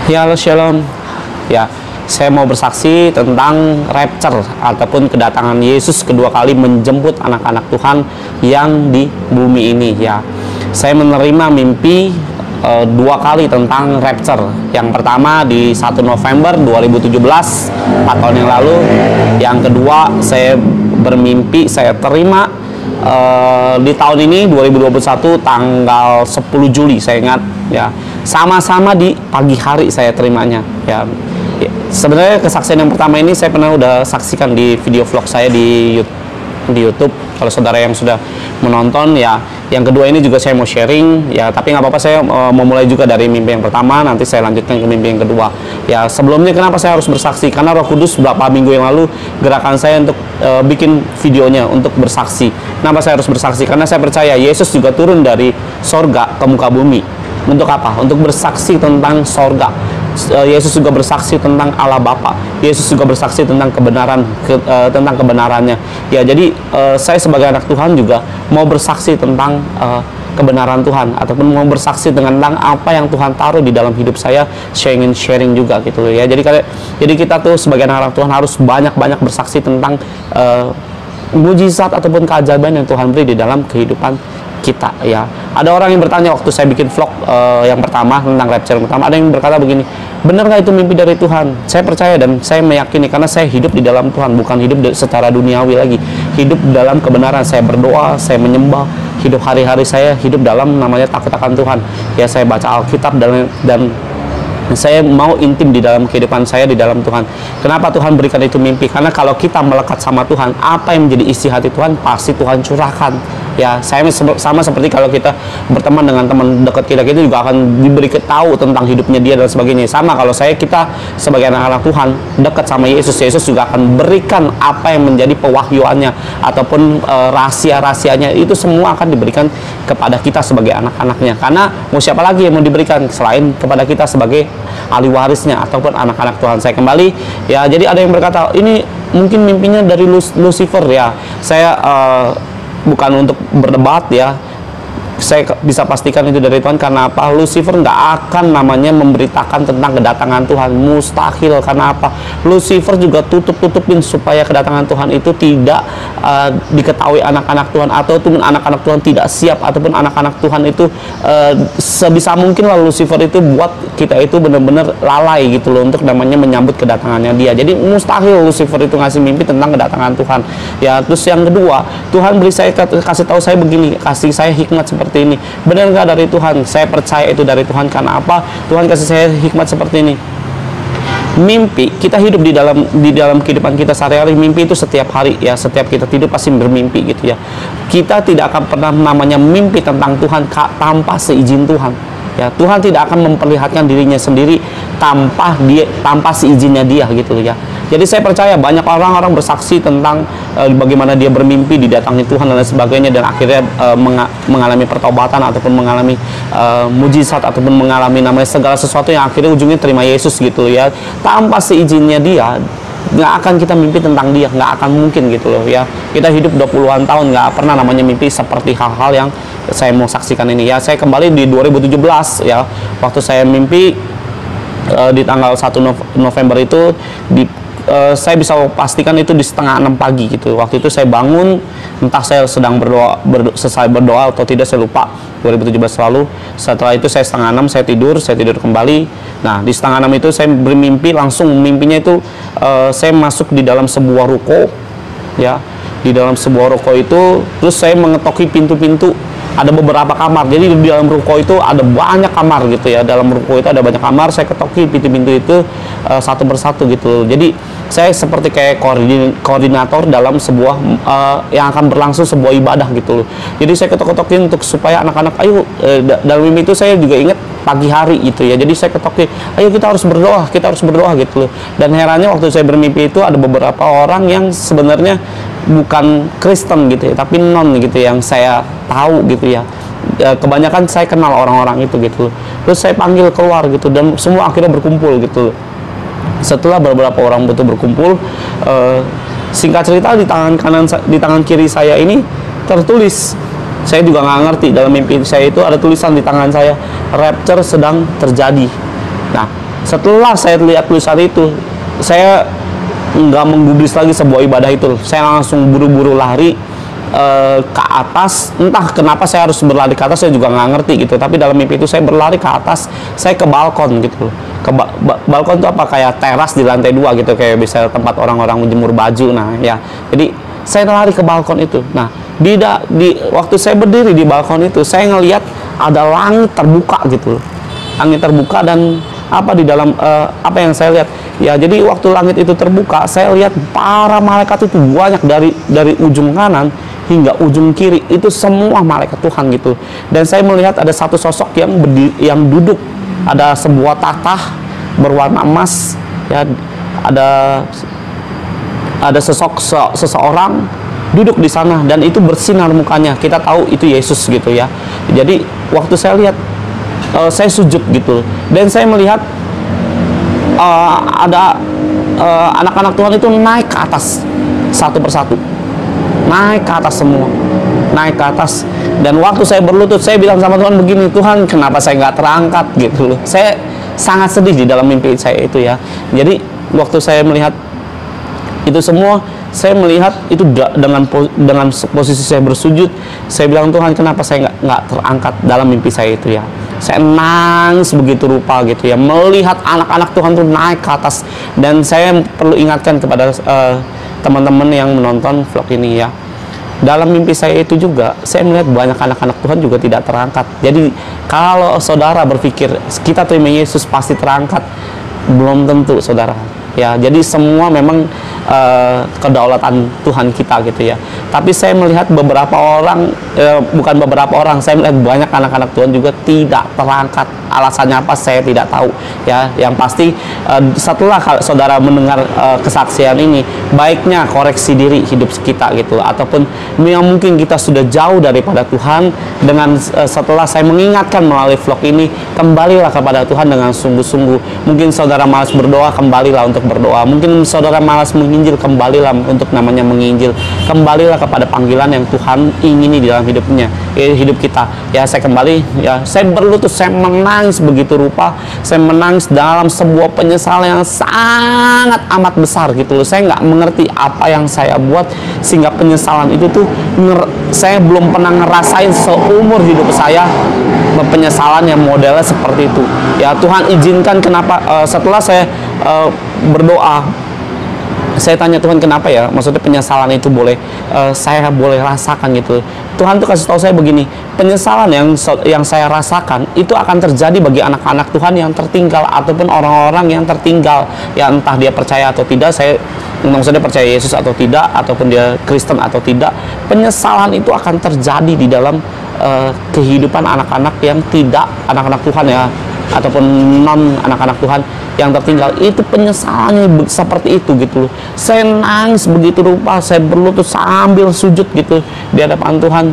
Ya, halo Shalom. Ya, saya mau bersaksi tentang rapture ataupun kedatangan Yesus kedua kali menjemput anak-anak Tuhan yang di bumi ini. Ya, saya menerima mimpi dua kali tentang rapture. Yang pertama di 1 November 2017, 4 tahun yang lalu. Yang kedua saya bermimpi, saya terima di tahun ini 2021 tanggal 10 Juli, saya ingat ya, sama-sama di pagi hari saya terimanya ya. Sebenarnya kesaksian yang pertama ini saya pernah udah saksikan di video vlog saya di YouTube kalau saudara yang sudah menonton ya. Yang kedua ini juga saya mau sharing ya, tapi nggak apa-apa, saya mau mulai juga dari mimpi yang pertama, nanti saya lanjutkan ke mimpi yang kedua ya. Sebelumnya kenapa saya harus bersaksi? Karena Roh Kudus beberapa minggu yang lalu gerakan saya untuk bikin videonya untuk bersaksi. Kenapa saya harus bersaksi? Karena saya percaya Yesus juga turun dari sorga ke muka bumi. Untuk apa? Untuk bersaksi tentang sorga. Yesus juga bersaksi tentang Allah Bapa. Yesus juga bersaksi tentang kebenaran, tentang kebenarannya. Ya, jadi saya sebagai anak Tuhan juga mau bersaksi tentang kebenaran Tuhan, ataupun mau bersaksi tentang apa yang Tuhan taruh di dalam hidup saya. Saya ingin sharing juga gitu ya. Jadi kita tuh sebagai anak Tuhan harus banyak-banyak bersaksi tentang mujizat ataupun keajaiban yang Tuhan beri di dalam kehidupan kita ya. Ada orang yang bertanya waktu saya bikin vlog yang pertama tentang rapture yang pertama, ada yang berkata begini, benar nggak itu mimpi dari Tuhan? Saya percaya dan saya meyakini karena saya hidup di dalam Tuhan, bukan hidup secara duniawi lagi, hidup dalam kebenaran. Saya berdoa, saya menyembah, hidup hari-hari saya hidup dalam namanya takut akan Tuhan ya. Saya baca Alkitab dan saya mau intim di dalam kehidupan saya di dalam Tuhan. Kenapa Tuhan berikan itu mimpi? Karena kalau kita melekat sama Tuhan, apa yang menjadi isi hati Tuhan pasti Tuhan curahkan ya. Saya sama seperti kalau kita berteman dengan teman dekat kita juga akan diberi tahu tentang hidupnya dia dan sebagainya. Sama kalau kita sebagai anak-anak Tuhan dekat sama Yesus, Yesus juga akan berikan apa yang menjadi pewahyuannya ataupun rahasia-rahasianya, itu semua akan diberikan kepada kita sebagai anak-anaknya. Karena mau siapa lagi yang mau diberikan selain kepada kita sebagai ahli warisnya ataupun anak-anak Tuhan. Saya kembali ya. Jadi ada yang berkata ini mungkin mimpinya dari Lucifer ya. Saya bukan untuk berdebat ya, saya bisa pastikan itu dari Tuhan. Karena apa? Lucifer nggak akan namanya memberitakan tentang kedatangan Tuhan, mustahil. Karena apa? Lucifer juga tutup-tutupin supaya kedatangan Tuhan itu tidak diketahui anak-anak Tuhan, ataupun anak-anak Tuhan tidak siap, ataupun anak-anak Tuhan itu sebisa mungkin lah Lucifer itu buat kita itu benar-benar lalai gitu loh untuk namanya menyambut kedatangannya dia. Jadi mustahil Lucifer itu ngasih mimpi tentang kedatangan Tuhan ya. Terus yang kedua, Tuhan kasih tahu saya begini, kasih saya hikmat seperti ini. Benar nggak dari Tuhan? Saya percaya itu dari Tuhan. Karena apa? Tuhan kasih saya hikmat seperti ini. Mimpi, kita hidup di dalam kehidupan kita sehari-hari, mimpi itu setiap hari ya. Setiap kita tidur pasti bermimpi gitu ya. Kita tidak akan pernah namanya mimpi tentang Tuhan tanpa seizin Tuhan ya. Tuhan tidak akan memperlihatkan dirinya sendiri tanpa seizinnya dia gitu ya. Jadi saya percaya banyak orang-orang bersaksi tentang bagaimana dia bermimpi didatangi Tuhan dan sebagainya, dan akhirnya mengalami pertobatan ataupun mengalami mujizat ataupun mengalami namanya segala sesuatu yang akhirnya ujungnya terima Yesus gitu ya. Tanpa seizinnya dia, nggak akan kita mimpi tentang dia, nggak akan mungkin gitu loh ya. Kita hidup 20-an tahun nggak pernah namanya mimpi seperti hal-hal yang saya mau saksikan ini ya. Saya kembali di 2017 ya, waktu saya mimpi di tanggal 1 November itu saya bisa pastikan itu di setengah 6 pagi gitu. Waktu itu saya bangun, entah saya sedang selesai berdoa atau tidak, saya lupa, 2017 lalu. Setelah itu saya setengah 6 saya tidur kembali. Nah di setengah 6 itu saya bermimpi, langsung mimpinya itu saya masuk di dalam sebuah ruko ya. Di dalam sebuah ruko itu terus saya mengetoki pintu-pintu. Ada beberapa kamar, jadi di dalam ruko itu ada banyak kamar gitu ya. Dalam ruko itu ada banyak kamar, saya ketoki pintu-pintu itu satu persatu gitu. Jadi saya seperti kayak koordinator dalam sebuah yang akan berlangsung sebuah ibadah gitu loh. Jadi saya ketok-ketokin untuk supaya anak-anak ayo dalam mimpi itu saya juga ingat pagi hari gitu ya. Jadi saya ketokin, ayo kita harus berdoa gitu loh. Dan herannya waktu saya bermimpi itu ada beberapa orang yang sebenarnya bukan Kristen gitu ya, tapi non gitu yang saya tahu gitu ya. Kebanyakan saya kenal orang-orang itu gitu loh. Terus saya panggil keluar gitu dan semua akhirnya berkumpul gitu loh. Setelah beberapa orang betul berkumpul, singkat cerita di tangan kiri saya ini tertulis, saya juga nggak ngerti, dalam mimpi saya itu ada tulisan di tangan saya, rapture sedang terjadi. Nah Setelah saya lihat tulisan itu, saya nggak menggubris lagi sebuah ibadah itu. Saya langsung buru-buru lari ke atas. Entah kenapa saya harus berlari ke atas, saya juga nggak ngerti gitu. Tapi dalam mimpi itu saya berlari ke atas, saya ke balkon gitu. Ke balkon itu apa, kayak teras di lantai 2 gitu, kayak bisa tempat orang-orang menjemur baju. Nah ya, jadi saya lari ke balkon itu. Nah di waktu saya berdiri di balkon itu, saya ngelihat ada langit terbuka gitu, langit terbuka, dan apa di dalam apa yang saya lihat ya, jadi waktu langit itu terbuka, saya lihat para malaikat itu banyak dari ujung kanan hingga ujung kiri, itu semua malaikat Tuhan gitu. Dan saya melihat ada satu sosok yang duduk, ada sebuah tahta berwarna emas ya, ada seseorang duduk di sana, dan itu bersinar mukanya, kita tahu itu Yesus gitu ya. Jadi waktu saya lihat, saya sujud gitu, dan saya melihat ada anak-anak Tuhan itu naik ke atas satu persatu, naik ke atas semua, naik ke atas. Dan waktu saya berlutut, saya bilang sama Tuhan begini, Tuhan kenapa saya nggak terangkat gitu loh. Saya sangat sedih di dalam mimpi saya itu ya. Jadi waktu saya melihat itu semua, saya melihat itu dengan posisi saya bersujud, saya bilang, Tuhan kenapa saya nggak terangkat dalam mimpi saya itu ya. Saya nangis begitu rupa gitu ya, melihat anak-anak Tuhan tuh naik ke atas. Dan saya perlu ingatkan kepada teman-teman yang menonton vlog ini ya, dalam mimpi saya itu juga saya melihat banyak anak-anak Tuhan juga tidak terangkat. Jadi kalau saudara berpikir kita terima Yesus pasti terangkat, belum tentu saudara ya. Jadi semua memang kedaulatan Tuhan kita gitu ya. Tapi saya melihat beberapa orang, bukan beberapa orang, saya melihat banyak anak-anak Tuhan juga tidak terangkat. Alasannya apa saya tidak tahu ya. Yang pasti setelah saudara mendengar kesaksian ini, baiknya koreksi diri hidup kita gitu. Ataupun yang mungkin kita sudah jauh daripada Tuhan, dengan setelah saya mengingatkan melalui vlog ini, kembalilah kepada Tuhan dengan sungguh-sungguh. Mungkin saudara malas berdoa, kembalilah untuk berdoa. Mungkin saudara malas menginjil, kembalilah untuk namanya menginjil. Kembalilah kepada panggilan yang Tuhan ingini di dalam hidupnya, hidup kita ya. Saya kembali ya, saya berlutut, saya menangis begitu rupa. Saya menangis dalam sebuah penyesalan yang sangat amat besar gitu loh. Saya nggak mengerti apa yang saya buat sehingga penyesalan itu tuh saya belum pernah ngerasain seumur hidup saya, penyesalan yang modelnya seperti itu ya. Tuhan izinkan kenapa. Setelah saya berdoa, saya tanya Tuhan kenapa ya, maksudnya penyesalan itu saya boleh rasakan gitu. Tuhan tuh kasih tahu saya begini, penyesalan yang saya rasakan itu akan terjadi bagi anak-anak Tuhan yang tertinggal, ataupun orang-orang yang tertinggal ya, entah dia percaya atau tidak, maksudnya percaya Yesus atau tidak, ataupun dia Kristen atau tidak. Penyesalan itu akan terjadi di dalam kehidupan anak-anak yang tidak anak-anak Tuhan ya, ataupun non anak-anak Tuhan yang tertinggal. Itu penyesalannya seperti itu gitu. Saya nangis begitu rupa, saya berlutut sambil sujud gitu di hadapan Tuhan.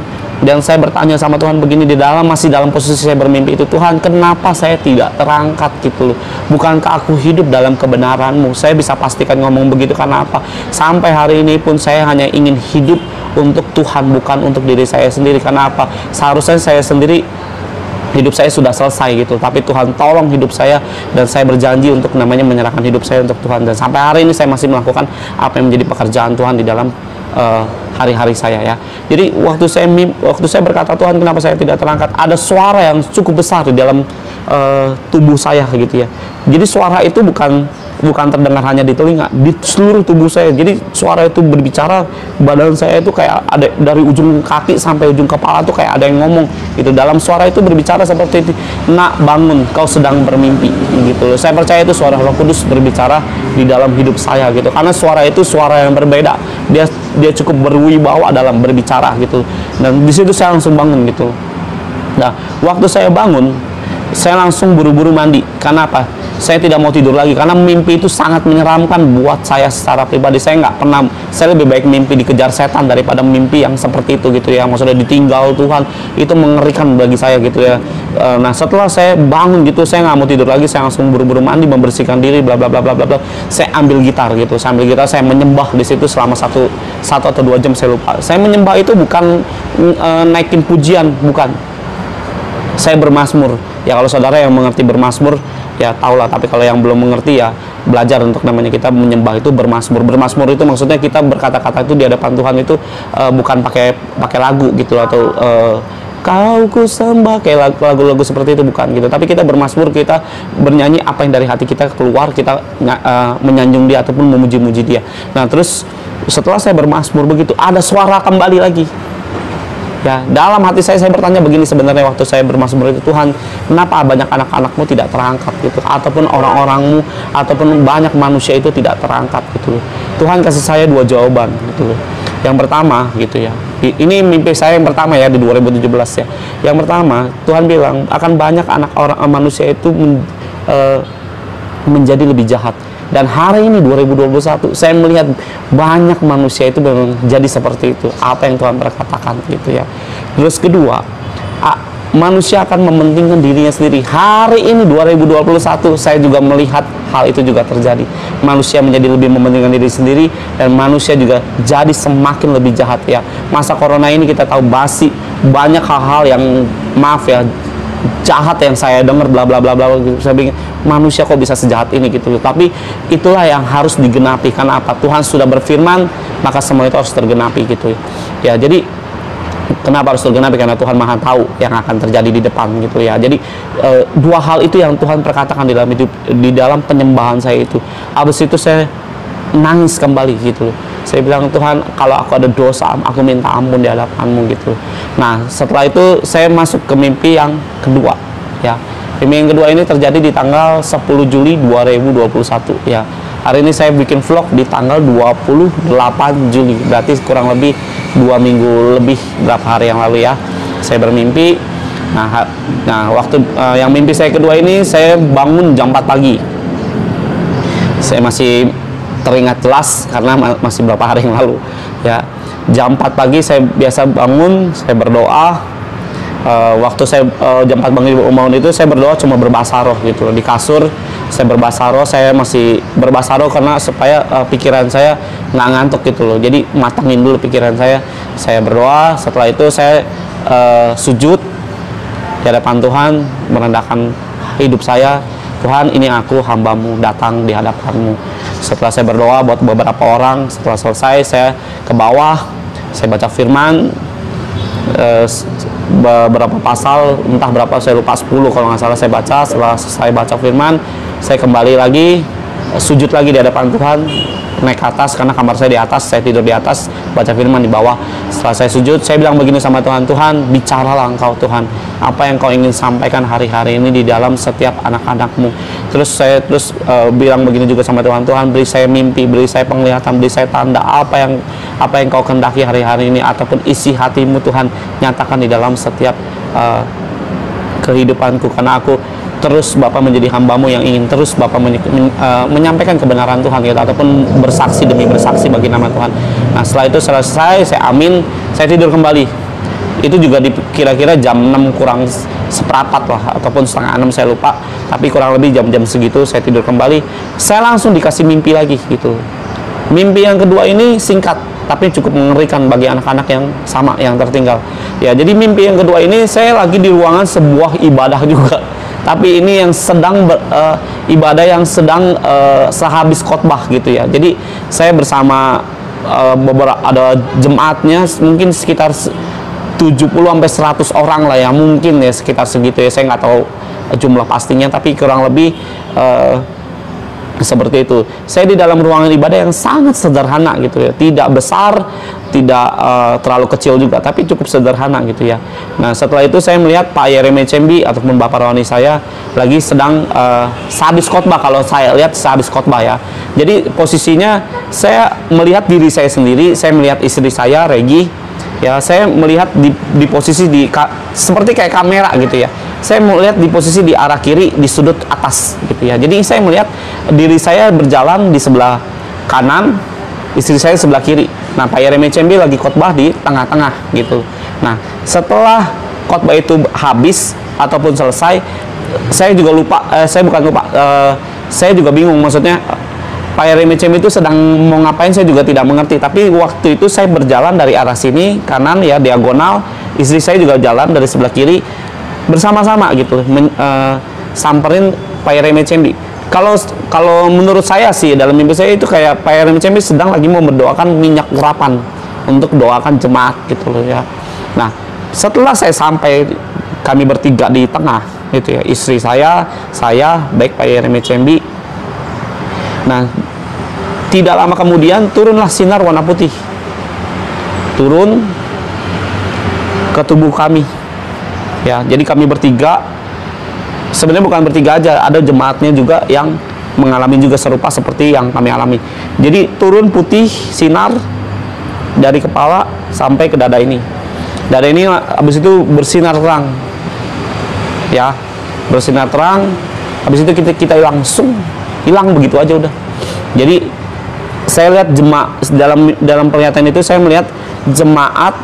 Dan saya bertanya sama Tuhan begini, masih dalam posisi saya bermimpi itu, Tuhan kenapa saya tidak terangkat gitu loh. Bukankah aku hidup dalam kebenaran-Mu? Saya bisa pastikan ngomong begitu karena apa? Sampai hari ini pun saya hanya ingin hidup untuk Tuhan, bukan untuk diri saya sendiri. Karena apa? Seharusnya saya sendiri, hidup saya sudah selesai gitu, tapi Tuhan tolong hidup saya, dan saya berjanji untuk namanya menyerahkan hidup saya untuk Tuhan. Dan sampai hari ini saya masih melakukan apa yang menjadi pekerjaan Tuhan di dalam hari-hari saya ya. Jadi waktu saya berkata, Tuhan kenapa saya tidak terangkat, ada suara yang cukup besar di dalam tubuh saya gitu ya. Jadi suara itu bukan terdengar hanya di telinga, di seluruh tubuh saya. Jadi suara itu berbicara, badan saya itu kayak ada dari ujung kaki sampai ujung kepala tuh kayak ada yang ngomong gitu. Dalam suara itu berbicara seperti itu, nak bangun, kau sedang bermimpi gitu. Saya percaya itu suara Roh Kudus berbicara di dalam hidup saya gitu, karena suara itu suara yang berbeda. Dia cukup berwibawa dalam berbicara gitu. Dan di situ saya langsung bangun gitu. Nah, waktu saya bangun, saya langsung buru-buru mandi. Karena apa? Saya tidak mau tidur lagi, karena mimpi itu sangat menyeramkan buat saya secara pribadi. Saya lebih baik mimpi dikejar setan daripada mimpi yang seperti itu gitu ya. Maksudnya ditinggal Tuhan, itu mengerikan bagi saya gitu ya. Nah, setelah saya bangun gitu, saya nggak mau tidur lagi, saya langsung buru-buru mandi, membersihkan diri, bla bla bla bla bla. Saya ambil gitar gitu, saya menyembah di situ selama satu atau 2 jam, saya lupa. Saya menyembah itu bukan naikin pujian, bukan. Saya bermazmur. Ya kalau saudara yang mengerti bermazmur, ya tahulah. Tapi kalau yang belum mengerti ya belajar untuk namanya kita menyembah itu bermazmur. Bermazmur itu maksudnya kita berkata-kata itu di hadapan Tuhan itu bukan pakai lagu gitu atau kau ku sembah kayak lagu-lagu seperti itu, bukan gitu. Tapi kita bermazmur, kita bernyanyi apa yang dari hati kita keluar, kita menyanjung Dia ataupun memuji-muji Dia. Nah, terus setelah saya bermazmur begitu, ada suara kembali lagi. Ya, dalam hati saya bertanya begini sebenarnya waktu saya bermazmur itu, Tuhan, kenapa banyak anak-anak-Mu tidak terangkat gitu, ataupun orang-orang-Mu, ataupun banyak manusia itu tidak terangkat gitu. Tuhan kasih saya dua jawaban gitu. Yang pertama gitu ya, ini mimpi saya yang pertama ya di 2017 ya. Yang pertama, Tuhan bilang akan banyak anak orang manusia itu menjadi lebih jahat. Dan hari ini 2021 saya melihat banyak manusia itu menjadi seperti itu, apa yang Tuhan berkatakan gitu ya. Terus kedua, manusia akan mementingkan dirinya sendiri. Hari ini 2021 saya juga melihat hal itu juga terjadi. Manusia menjadi lebih mementingkan diri sendiri, dan manusia juga jadi semakin lebih jahat ya. Masa corona ini kita tahu banyak hal-hal yang maaf ya, jahat yang saya dengar bla bla bla bla gitu. Saya bingung, manusia kok bisa sejahat ini gitu loh. Tapi itulah yang harus digenapi, karena apa? Tuhan sudah berfirman, maka semua itu harus tergenapi gitu ya. Jadi kenapa harus tergenapi? Karena Tuhan Maha tahu yang akan terjadi di depan gitu ya. Jadi dua hal itu yang Tuhan perkatakan di dalam penyembahan saya itu. Habis itu saya nangis kembali gitu loh. Saya bilang, Tuhan, kalau aku ada dosa, aku minta ampun di hadapan-Mu gitu. Nah, setelah itu saya masuk ke mimpi yang kedua ya. Mimpi yang kedua ini terjadi di tanggal 10 Juli 2021 ya. Hari ini saya bikin vlog di tanggal 28 Juli, berarti kurang lebih 2 minggu lebih, berapa hari yang lalu ya. Saya bermimpi. Nah waktu yang mimpi saya kedua ini, saya bangun jam 4 pagi. Saya masih teringat jelas karena masih berapa hari yang lalu ya. Jam 4 pagi saya biasa bangun, saya berdoa. Waktu saya jam 4 bangun itu saya berdoa cuma berbahasa roh gitu loh. Di kasur saya berbahasa roh, saya masih berbahasa roh karena supaya pikiran saya nggak ngantuk gitu loh. Jadi matangin dulu pikiran saya berdoa. Setelah itu saya sujud di hadapan Tuhan, merendahkan hidup saya. Tuhan, ini aku, hamba-Mu, datang di hadapan-Mu. Setelah saya berdoa buat beberapa orang, setelah selesai saya ke bawah, saya baca firman, beberapa pasal, entah berapa, saya lupa, 10 kalau nggak salah saya baca. Setelah saya baca firman, saya kembali lagi, sujud lagi di hadapan Tuhan, naik ke atas karena kamar saya di atas, saya tidur di atas, baca firman di bawah. Setelah saya sujud, saya bilang begini sama Tuhan, Tuhan, bicaralah Engkau Tuhan, apa yang Kau ingin sampaikan hari-hari ini di dalam setiap anak-anak-Mu. Terus saya bilang begini juga sama Tuhan, Tuhan, beri saya mimpi, beri saya penglihatan, beri saya tanda, apa yang Kau kehendaki hari-hari ini, ataupun isi hati-Mu Tuhan, nyatakan di dalam setiap kehidupanku, karena aku terus Bapak menjadi hamba-Mu yang ingin terus Bapak menyampaikan kebenaran Tuhan gitu, ataupun bersaksi demi bersaksi bagi nama Tuhan. Nah, setelah itu selesai, saya amin, saya tidur kembali. Itu juga di kira-kira jam 6 kurang seperempat lah, ataupun setengah 6, saya lupa. Tapi kurang lebih jam-jam segitu saya tidur kembali. Saya langsung dikasih mimpi lagi gitu. Mimpi yang kedua ini singkat, tapi cukup mengerikan bagi anak-anak yang sama, yang tertinggal. Ya, jadi mimpi yang kedua ini saya lagi di ruangan sebuah ibadah juga. Tapi ini yang sedang ibadah yang sedang sehabis khotbah gitu ya. Jadi saya bersama beberapa, ada jemaatnya mungkin sekitar 70 sampai 100 orang lah ya, mungkin ya sekitar segitu ya. Saya nggak tahu jumlah pastinya, tapi kurang lebih seperti itu. Saya di dalam ruangan ibadah yang sangat sederhana gitu ya, tidak besar, tidak terlalu kecil juga, tapi cukup sederhana gitu ya. Nah, setelah itu saya melihat Pak Yeremia Cembi ataupun Bapak Rohani saya lagi sedang sehabis khotbah. Kalau saya lihat sehabis khotbah ya, jadi posisinya saya melihat diri saya sendiri, saya melihat istri saya Regi ya, saya melihat di posisi seperti kayak kamera gitu ya. Saya melihat di posisi di arah kiri, di sudut atas gitu ya. Jadi saya melihat diri saya berjalan di sebelah kanan, istri saya sebelah kiri. Nah, Pak Yeremia Cembi lagi khotbah di tengah-tengah gitu. Nah, setelah khotbah itu habis ataupun selesai, saya juga lupa, saya juga bingung, maksudnya Pak Yeremia Cembi itu sedang mau ngapain, saya juga tidak mengerti. Tapi waktu itu saya berjalan dari arah sini kanan ya, diagonal, istri saya juga jalan dari sebelah kiri bersama-sama gitu, samperin Pak Yeremia Cembi. Kalau menurut saya sih, dalam mimpi saya itu kayak Pak Yeremia Cembi sedang lagi mau mendoakan minyak urapan untuk doakan jemaat gitu loh ya. Nah, setelah saya sampai, kami bertiga di tengah gitu ya, istri saya, baik Pak Yeremia Cembi. Nah, tidak lama kemudian turunlah sinar warna putih, turun ke tubuh kami ya. Jadi kami bertiga, sebenarnya bukan bertiga aja, ada jemaatnya juga yang mengalami juga serupa seperti yang kami alami. Jadi turun putih sinar dari kepala sampai ke dada ini. Dada ini habis itu bersinar terang ya, bersinar terang. Habis itu kita langsung hilang begitu aja udah. Jadi saya lihat jemaat dalam penglihatan itu, saya melihat jemaat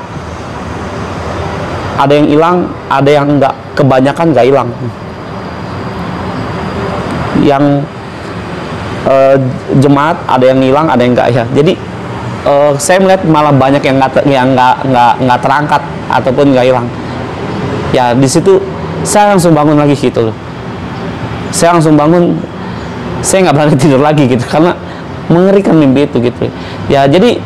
ada yang hilang, ada yang enggak, kebanyakan enggak hilang. Yang jemaat ada yang hilang, ada yang enggak ya. Jadi saya melihat malah banyak yang enggak terangkat ataupun enggak hilang. Ya di situ saya langsung bangun lagi gitu loh. Saya langsung bangun, saya nggak berani tidur lagi gitu karena mengerikan mimpi itu gitu. Ya jadi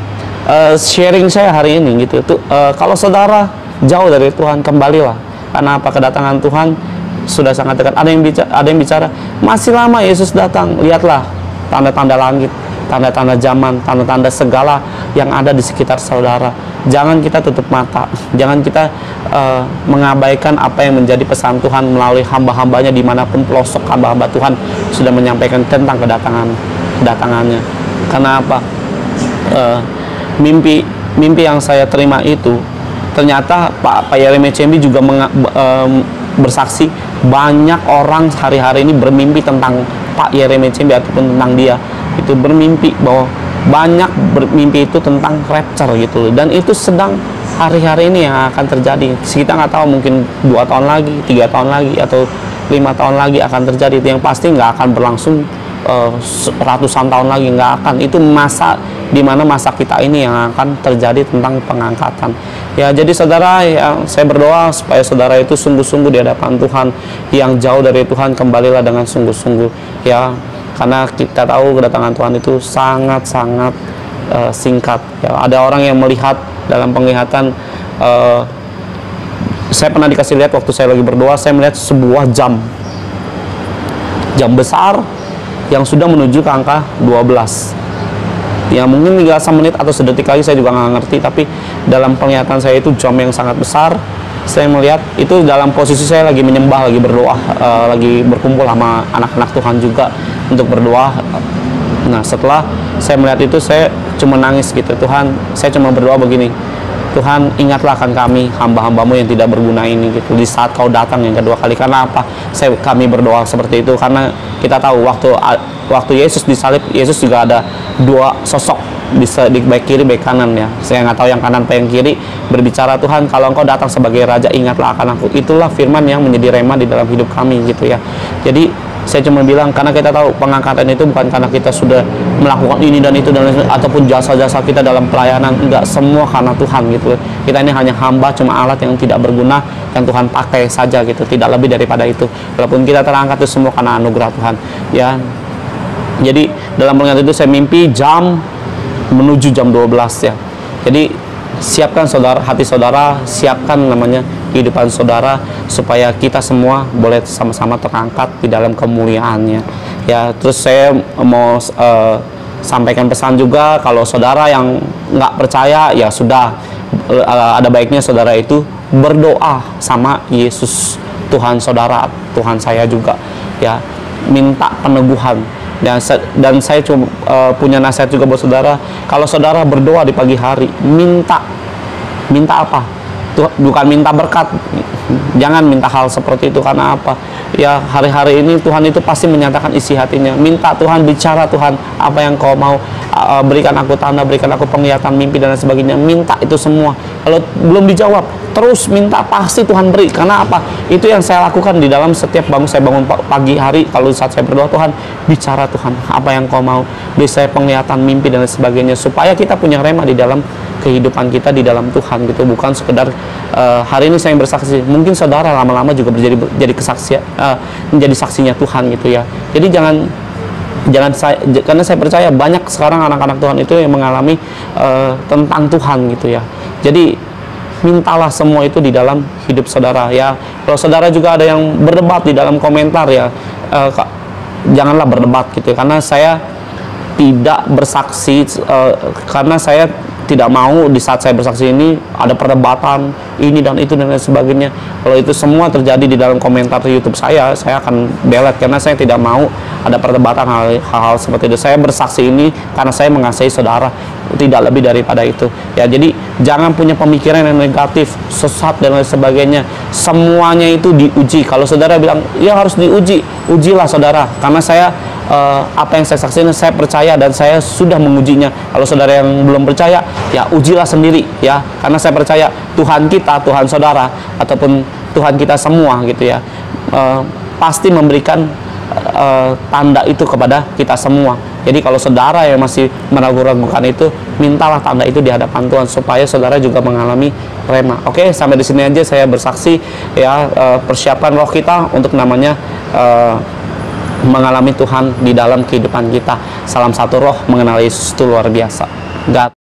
sharing saya hari ini gitu tuh, kalau saudara jauh dari Tuhan, kembalilah. Karena apa? Kedatangan Tuhan sudah sangat dekat. Ada yang bicara masih lama Yesus datang. Lihatlah tanda-tanda langit, tanda-tanda zaman, tanda-tanda segala yang ada di sekitar saudara. Jangan kita tutup mata, jangan kita mengabaikan apa yang menjadi pesan Tuhan melalui hamba-hambanya, dimanapun pelosok hamba-hamba Tuhan sudah menyampaikan tentang kedatangannya. Karena apa? Mimpi yang saya terima itu, ternyata Pak Yeremia Cembi juga bersaksi, banyak orang hari-hari ini bermimpi tentang Pak Yeremia Cembi ataupun tentang dia. Itu bermimpi bahwa banyak bermimpi itu tentang rapture gitu. Dan itu sedang hari-hari ini yang akan terjadi. Kita nggak tahu, mungkin 2 tahun lagi, 3 tahun lagi, atau 5 tahun lagi akan terjadi. Itu yang pasti nggak akan berlangsung ratusan tahun lagi, nggak akan. Itu masa dimana masa kita ini yang akan terjadi tentang pengangkatan ya. Jadi saudara, ya, saya berdoa supaya saudara itu sungguh-sungguh di hadapan Tuhan. Yang jauh dari Tuhan, kembalilah dengan sungguh-sungguh ya, karena kita tahu kedatangan Tuhan itu sangat-sangat singkat ya. Ada orang yang melihat dalam penglihatan, saya pernah dikasih lihat waktu saya lagi berdoa, saya melihat sebuah jam besar yang sudah menuju ke angka 12 ya. Mungkin 3 menit atau sedetik lagi, saya juga nggak ngerti, tapi dalam penglihatan saya itu jam yang sangat besar. Saya melihat itu dalam posisi saya lagi menyembah, lagi berdoa, lagi berkumpul sama anak-anak Tuhan juga untuk berdoa. Nah setelah saya melihat itu, saya cuma nangis gitu. Tuhan, saya cuma berdoa begini, Tuhan ingatlah akan kami hamba-hambamu yang tidak berguna ini gitu, di saat kau datang yang kedua kali. Karena apa? Kami berdoa seperti itu karena kita tahu waktu Yesus disalib, Yesus juga ada 2 sosok di baik kiri baik kanan ya. Saya nggak tahu yang kanan apa yang kiri, berbicara, Tuhan kalau engkau datang sebagai raja, ingatlah akan aku. Itulah firman yang menjadi rema di dalam hidup kami gitu ya. Jadi saya cuma bilang, karena kita tahu pengangkatan itu bukan karena kita sudah melakukan ini dan itu dan ataupun jasa-jasa kita dalam pelayanan, enggak, semua karena Tuhan gitu. Kita ini hanya hamba, cuma alat yang tidak berguna yang Tuhan pakai saja gitu, tidak lebih daripada itu. Walaupun kita terangkat itu semua karena anugerah Tuhan ya. Jadi dalam penglihatan itu saya mimpi jam menuju jam 12 ya. Jadi siapkan saudara, hati saudara, siapkan namanya kehidupan saudara, supaya kita semua boleh sama-sama terangkat di dalam kemuliaannya ya. Terus saya mau sampaikan pesan juga, kalau saudara yang nggak percaya ya sudah, ada baiknya saudara itu berdoa sama Yesus Tuhan saudara, Tuhan saya juga ya, minta peneguhan. Dan saya cuma punya nasihat juga buat saudara, kalau saudara berdoa di pagi hari, minta apa? Bukan minta berkat, jangan minta hal seperti itu. Karena apa? Ya hari-hari ini Tuhan itu pasti menyatakan isi hatinya. Minta Tuhan, bicara Tuhan, apa yang kau mau, berikan aku tanda, berikan aku penglihatan mimpi dan sebagainya. Minta itu semua Kalau belum dijawab, terus minta, pasti Tuhan beri. Karena apa? Itu yang saya lakukan di dalam setiap saya bangun pagi hari. Kalau saat saya berdoa, Tuhan bicara, Tuhan apa yang kau mau, beri saya penglihatan mimpi dan sebagainya, supaya kita punya rema di dalam kehidupan kita di dalam Tuhan gitu. Bukan sekedar hari ini saya bersaksi, mungkin saudara lama-lama juga jadi kesaksian, menjadi saksinya Tuhan gitu ya. Jadi jangan karena saya percaya banyak sekarang anak-anak Tuhan itu yang mengalami tentang Tuhan gitu ya. Jadi mintalah semua itu di dalam hidup saudara ya. Kalau saudara juga ada yang berdebat di dalam komentar ya, janganlah berdebat gitu ya. Karena saya tidak bersaksi, karena saya tidak mau di saat saya bersaksi ini ada perdebatan ini dan itu dan lain sebagainya. Kalau itu semua terjadi di dalam komentar YouTube saya akan delete, karena saya tidak mau ada perdebatan hal-hal seperti itu. Saya bersaksi ini karena saya mengasihi saudara, tidak lebih daripada itu ya. Jadi jangan punya pemikiran yang negatif, sesat dan lain sebagainya. Semuanya itu diuji. Kalau saudara bilang ya harus diuji, ujilah saudara, karena saya apa yang saya saksikan, saya percaya dan saya sudah mengujinya. Kalau saudara yang belum percaya, ya ujilah sendiri ya, karena saya percaya Tuhan kita, Tuhan saudara ataupun Tuhan kita semua gitu ya, pasti memberikan tanda itu kepada kita semua. Jadi kalau saudara yang masih meragu-ragukan itu, mintalah tanda itu di hadapan Tuhan supaya saudara juga mengalami rema. Oke, sampai di sini aja saya bersaksi ya. Persiapan roh kita untuk namanya mengalami Tuhan di dalam kehidupan kita. Salam satu roh, mengenal Yesus itu luar biasa. God.